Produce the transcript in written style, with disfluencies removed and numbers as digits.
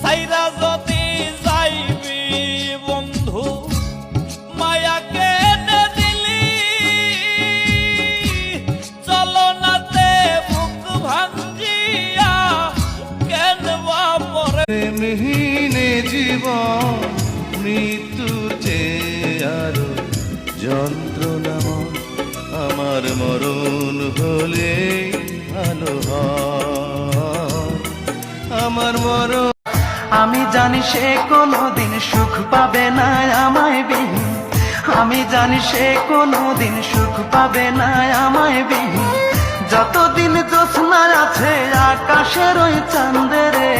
সাইরা যদি যাইবি বন্ধু মায়াকে এনে দিলি, চলো নাতে বুক ভাঞ্জিয়া কেন পরে প্রেমহীনে জীবন মৃত্যুর চেয়ে আরো যন্ত্রণাময়, আমার মরণ হলে ভালো হয়, আমার মরণ। আমি জানি সে কোনোদিন সুখ পাবে না আমায় বিহীন, আমি জানি সে কোনোদিন সুখ পাবে না আমায় বিহীন। যতদিন জ্যোৎস্না আছে আকাশের ওই চাঁদে রে,